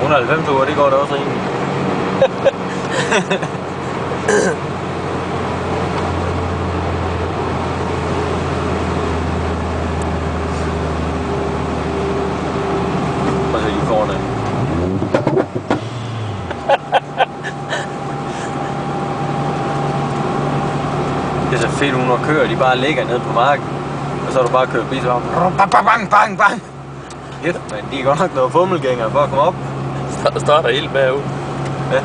190 ture, det går da også rimelig. Og så lige foran. Det er så fedt, når kører, de bare ligger nede på marken. Og så er du bare kørt bil, så bang, bang, bang, bang. Men de er godt nok noget fummelgængere for at komme op. Starter helt bagud. Ja.